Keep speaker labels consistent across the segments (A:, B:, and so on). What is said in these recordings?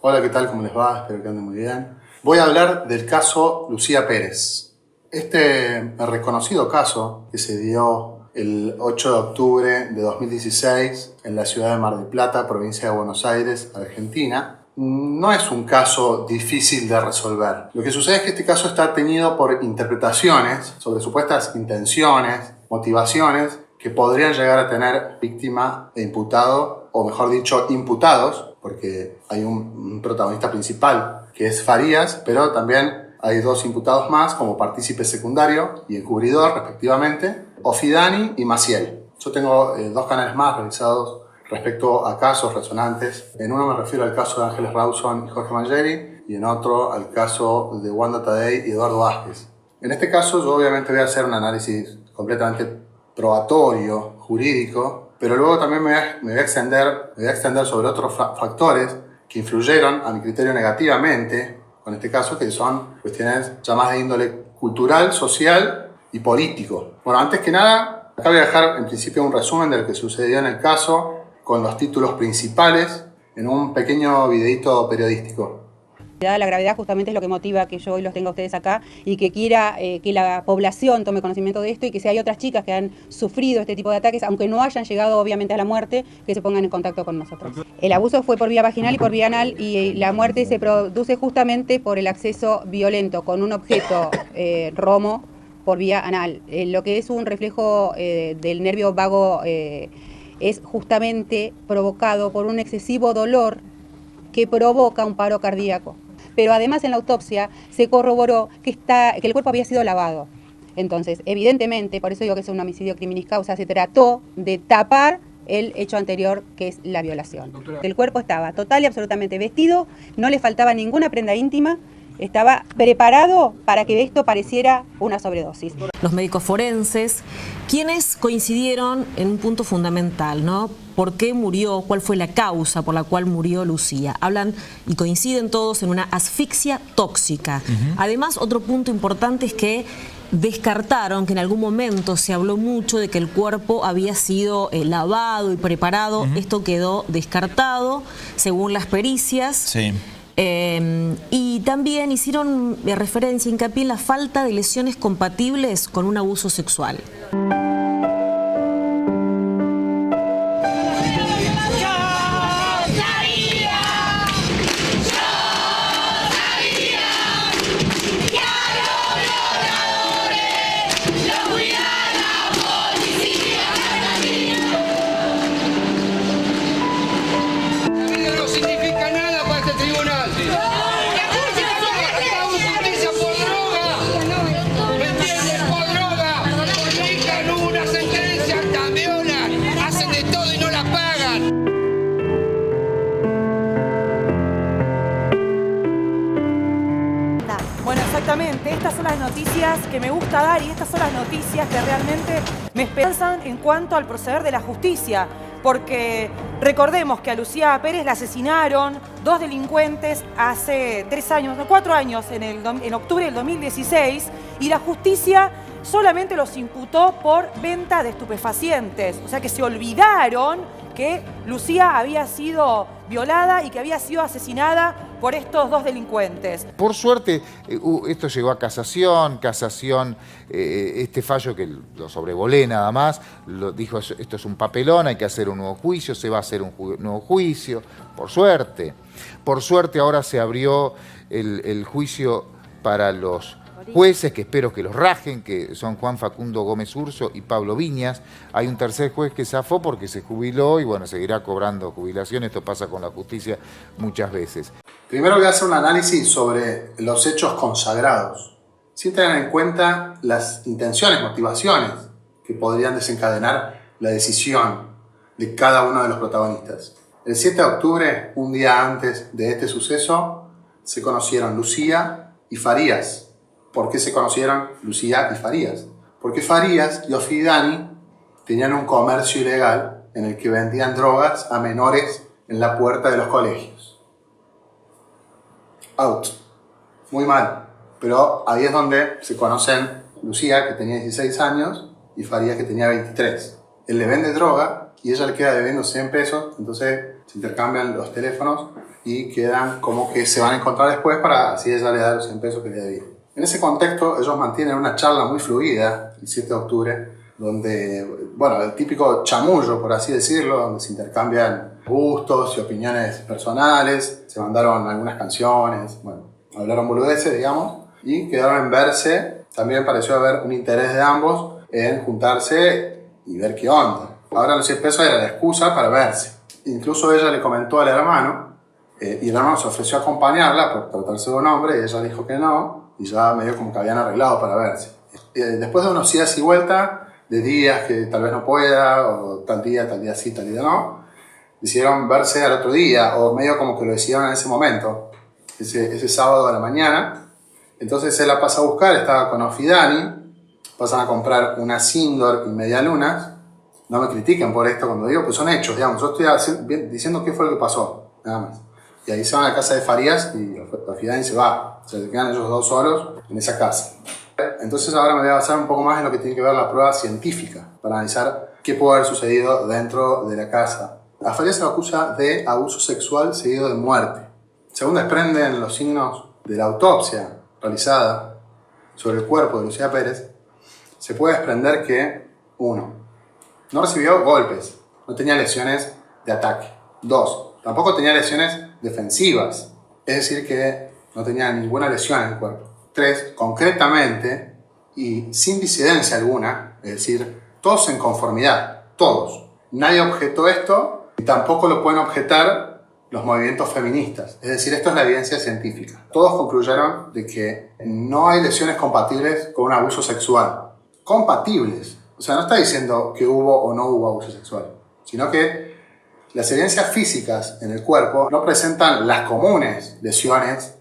A: Hola, ¿qué tal? ¿Cómo les va? Espero que anden muy bien. Voy a hablar del caso Lucía Pérez. Este reconocido caso que se dio el 8 de octubre de 2016 en la ciudad de Mar del Plata, provincia de Buenos Aires, Argentina, no es un caso difícil de resolver. Lo que sucede es que este caso está teñido por interpretaciones sobre supuestas intenciones, motivaciones que podrían llegar a tener víctima e imputado, o mejor dicho, imputados, porque hay un protagonista principal que es Farías, pero también hay dos imputados más como partícipe secundario y encubridor, respectivamente, Ofidani y Maciel. Yo tengo dos canales más realizados respecto a casos resonantes. En uno me refiero al caso de Ángeles Rawson y Jorge Mangieri, y en otro al caso de Wanda Tadei y Eduardo Vázquez. En este caso yo obviamente voy a hacer un análisis completamente probatorio, jurídico, pero luego también me voy a extender sobre otros factores que influyeron a mi criterio negativamente con este caso, que son cuestiones ya más de índole cultural, social y político. Bueno, antes que nada, acá voy a dejar en principio un resumen de lo que sucedió en el caso con los títulos principales en un pequeño videíto periodístico.
B: Dada la gravedad, justamente es lo que motiva que yo hoy los tenga a ustedes acá y que quiera que la población tome conocimiento de esto y que si hay otras chicas que han sufrido este tipo de ataques, aunque no hayan llegado obviamente a la muerte, que se pongan en contacto con nosotros. El abuso fue por vía vaginal y por vía anal, y la muerte se produce justamente por el acceso violento con un objeto romo por vía anal. Lo que es un reflejo del nervio vago es justamente provocado por un excesivo dolor que provoca un paro cardíaco. Pero además en la autopsia se corroboró que el cuerpo había sido lavado. Entonces, evidentemente, por eso digo que es un homicidio criminis causa, se trató de tapar el hecho anterior, que es la violación. Doctora. El cuerpo estaba total y absolutamente vestido, no le faltaba ninguna prenda íntima, estaba preparado para que esto pareciera una sobredosis.
C: Los médicos forenses, quienes coincidieron en un punto fundamental, ¿no? ¿Por qué murió? ¿Cuál fue la causa por la cual murió Lucía? Hablan y coinciden todos en una asfixia tóxica. Además, otro punto importante es que descartaron que en algún momento se habló mucho de que el cuerpo había sido lavado y preparado. Esto quedó descartado, según las pericias.
D: Sí.
C: Y también hicieron referencia, hincapié en la falta de lesiones compatibles con un abuso sexual.
E: Bueno, exactamente, estas son las noticias que me gusta dar y estas son las noticias que realmente me esperanzan en cuanto al proceder de la justicia, porque recordemos que a Lucía Pérez la asesinaron dos delincuentes hace 4 años, en octubre del 2016, y la justicia solamente los imputó por venta de estupefacientes, o sea que se olvidaron que Lucía había sido violada y que había sido asesinada por estos dos delincuentes.
F: Por suerte, esto llegó a casación, este fallo que lo sobrevolé nada más, dijo esto es un papelón, hay que hacer un nuevo juicio, se va a hacer un nuevo juicio, por suerte. Por suerte ahora se abrió el juicio para los jueces, que espero que los rajen, que son Juan Facundo Gómez Urso y Pablo Viñas. Hay un tercer juez que zafó porque se jubiló y bueno, seguirá cobrando jubilación. Esto pasa con la justicia muchas veces.
A: Primero voy a hacer un análisis sobre los hechos consagrados, sin tener en cuenta las intenciones, motivaciones que podrían desencadenar la decisión de cada uno de los protagonistas. El 7 de octubre, un día antes de este suceso, se conocieron Lucía y Farías. ¿Por qué se conocieron Lucía y Farías? Porque Farías y Ofidani tenían un comercio ilegal en el que vendían drogas a menores en la puerta de los colegios. Out. Muy mal. Pero ahí es donde se conocen Lucía, que tenía 16 años, y Farías, que tenía 23. Él le vende droga y ella le queda debiendo 100 pesos, entonces se intercambian los teléfonos y quedan como que se van a encontrar después para así ella le da los 100 pesos que le debía. En ese contexto ellos mantienen una charla muy fluida el 7 de octubre, donde, bueno, el típico chamullo, por así decirlo, donde se intercambian gustos y opiniones personales, se mandaron algunas canciones, bueno, hablaron boludeces, digamos, y quedaron en verse. También pareció haber un interés de ambos en juntarse y ver qué onda. Ahora los 100 pesos era la excusa para verse. Incluso ella le comentó al hermano, y el hermano se ofreció a acompañarla por tratarse de un hombre, y ella dijo que no, y ya medio como que habían arreglado para verse. Después de unos idas y vueltas, de días que tal vez no pueda, o tal día sí, tal día no, decidieron verse al otro día, o medio como que lo decidieron en ese momento, ese sábado a la mañana. Entonces él la pasa a buscar, estaba con Ofidani, pasan a comprar una Sindor y medialunas. No me critiquen por esto cuando digo, pues son hechos, digamos, yo estoy diciendo qué fue lo que pasó, nada más. Y ahí se van a la casa de Farías y Ofidani se va, o sea, se quedan ellos dos solos en esa casa. Entonces ahora me voy a basar un poco más en lo que tiene que ver la prueba científica, para analizar qué puede haber sucedido dentro de la casa. A Farías se lo acusa de abuso sexual seguido de muerte. Según desprenden los signos de la autopsia realizada sobre el cuerpo de Lucía Pérez, se puede desprender que 1. No recibió golpes, no tenía lesiones de ataque. 2. Tampoco tenía lesiones defensivas, es decir que no tenía ninguna lesión en el cuerpo. 3. Concretamente y sin disidencia alguna, es decir, todos en conformidad, todos. Nadie objetó esto y tampoco lo pueden objetar los movimientos feministas. Es decir, esto es la evidencia científica. Todos concluyeron de que no hay lesiones compatibles con un abuso sexual. Compatibles. O sea, no está diciendo que hubo o no hubo abuso sexual, sino que las evidencias físicas en el cuerpo no presentan las comunes lesiones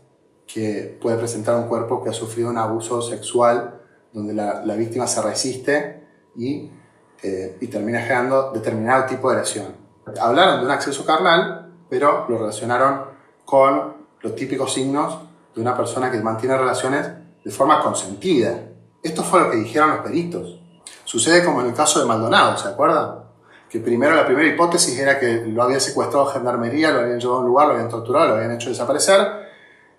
A: que puede presentar un cuerpo que ha sufrido un abuso sexual, donde la víctima se resiste y termina generando determinado tipo de lesión. Hablaron de un acceso carnal, pero lo relacionaron con los típicos signos de una persona que mantiene relaciones de forma consentida. Esto fue lo que dijeron los peritos. Sucede como en el caso de Maldonado, ¿se acuerdan? Que primero la primera hipótesis era que lo había secuestrado Gendarmería, lo habían llevado a un lugar, lo habían torturado, lo habían hecho desaparecer.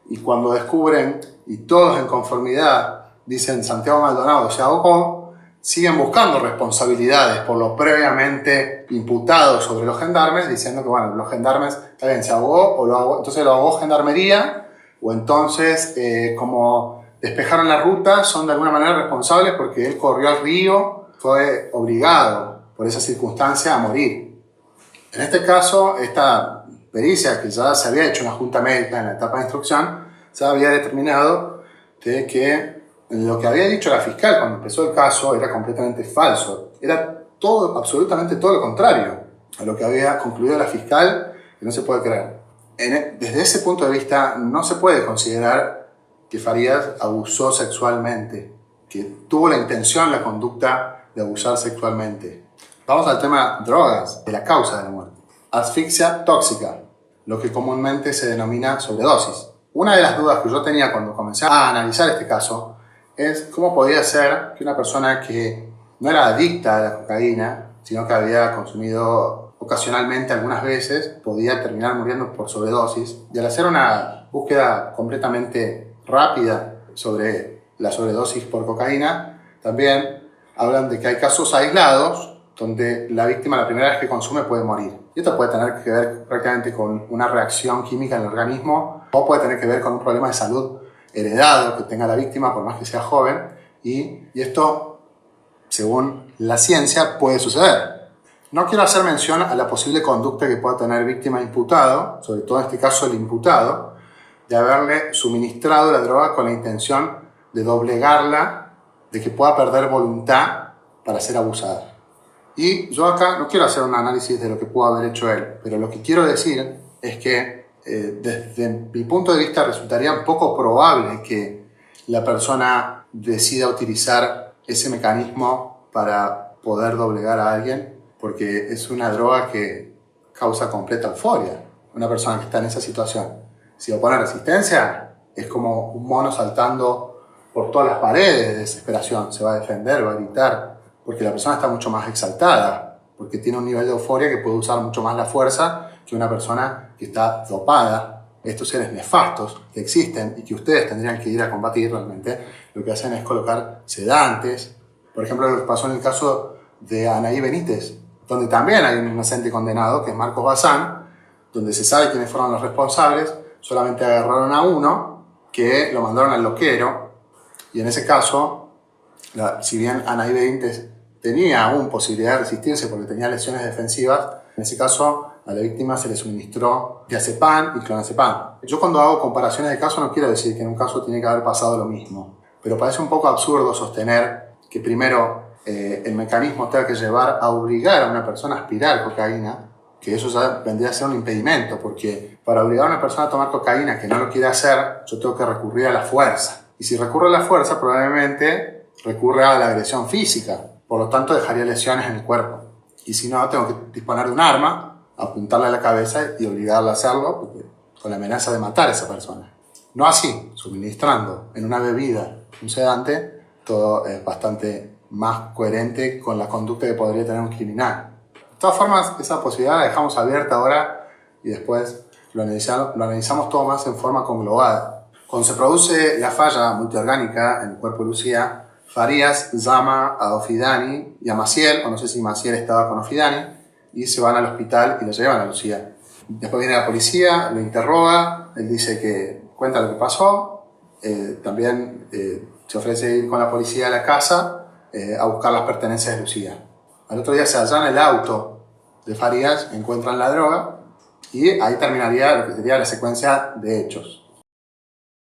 A: Y cuando descubren, y todos en conformidad, dicen Santiago Maldonado se ahogó, siguen buscando responsabilidades por lo previamente imputado sobre los gendarmes, diciendo que bueno, los gendarmes, está bien, se ahogó, o lo ahogó, entonces lo ahogó Gendarmería, o entonces como despejaron la ruta, son de alguna manera responsables porque él corrió al río, fue obligado por esa circunstancia a morir. En este caso, esta pericia, que ya se había hecho una junta médica en la etapa de instrucción, ya había determinado de que lo que había dicho la fiscal cuando empezó el caso era completamente falso. Era todo, absolutamente todo lo contrario a lo que había concluido la fiscal, que no se puede creer. Desde ese punto de vista, no se puede considerar que Farías abusó sexualmente, que tuvo la intención, la conducta de abusar sexualmente. Vamos al tema drogas, de la causa de la muerte. Asfixia tóxica, lo que comúnmente se denomina sobredosis. Una de las dudas que yo tenía cuando comencé a analizar este caso es cómo podía ser que una persona que no era adicta a la cocaína, sino que había consumido ocasionalmente algunas veces, podía terminar muriendo por sobredosis. Y al hacer una búsqueda completamente rápida sobre la sobredosis por cocaína, también hablan de que hay casos aislados donde la víctima la primera vez que consume puede morir. Y esto puede tener que ver prácticamente con una reacción química en el organismo, o puede tener que ver con un problema de salud heredado que tenga la víctima, por más que sea joven, y esto, según la ciencia, puede suceder. No quiero hacer mención a la posible conducta que pueda tener víctima imputado, sobre todo en este caso el imputado, de haberle suministrado la droga con la intención de doblegarla, de que pueda perder voluntad para ser abusada. Y yo acá no quiero hacer un análisis de lo que pudo haber hecho él, pero lo que quiero decir es que desde mi punto de vista resultaría poco probable que la persona decida utilizar ese mecanismo para poder doblegar a alguien, porque es una droga que causa completa euforia. Una persona que está en esa situación, si opone resistencia, es como un mono saltando por todas las paredes de desesperación, se va a defender, va a gritar, porque la persona está mucho más exaltada porque tiene un nivel de euforia que puede usar mucho más la fuerza que una persona que está dopada. Estos seres nefastos que existen y que ustedes tendrían que ir a combatir realmente, lo que hacen es colocar sedantes. Por ejemplo, lo que pasó en el caso de Anaí Benítez, donde también hay un inocente condenado, que es Marcos Bazán, donde se sabe quiénes fueron los responsables, solamente agarraron a uno que lo mandaron al loquero, y en ese caso, si bien Anaí Benítez tenía aún posibilidad de resistirse porque tenía lesiones defensivas, en ese caso a la víctima se le suministró diazepam y clonazepam. Yo cuando hago comparaciones de casos no quiero decir que en un caso tiene que haber pasado lo mismo, pero parece un poco absurdo sostener que primero el mecanismo tenga que llevar a obligar a una persona a aspirar cocaína, que eso ya vendría a ser un impedimento, porque para obligar a una persona a tomar cocaína que no lo quiere hacer, yo tengo que recurrir a la fuerza. Y si recurro a la fuerza, probablemente recurra a la agresión física, por lo tanto dejaría lesiones en el cuerpo. Y si no, tengo que disponer de un arma, apuntarle a la cabeza y obligarla a hacerlo, porque, con la amenaza de matar a esa persona. No así, suministrando en una bebida un sedante, todo es bastante más coherente con la conducta que podría tener un criminal. De todas formas, esa posibilidad la dejamos abierta ahora y después lo analizamos todo más en forma conglobada. Cuando se produce la falla multiorgánica en el cuerpo de Lucía, Farías llama a Ofidani y a Maciel, o no sé si Maciel estaba con Ofidani, y se van al hospital y lo llevan a Lucía. Después viene la policía, lo interroga, él dice que cuenta lo que pasó, también se ofrece ir con la policía a la casa a buscar las pertenencias de Lucía. Al otro día se allana el auto de Farías, encuentran la droga y ahí terminaría lo que sería la secuencia de hechos.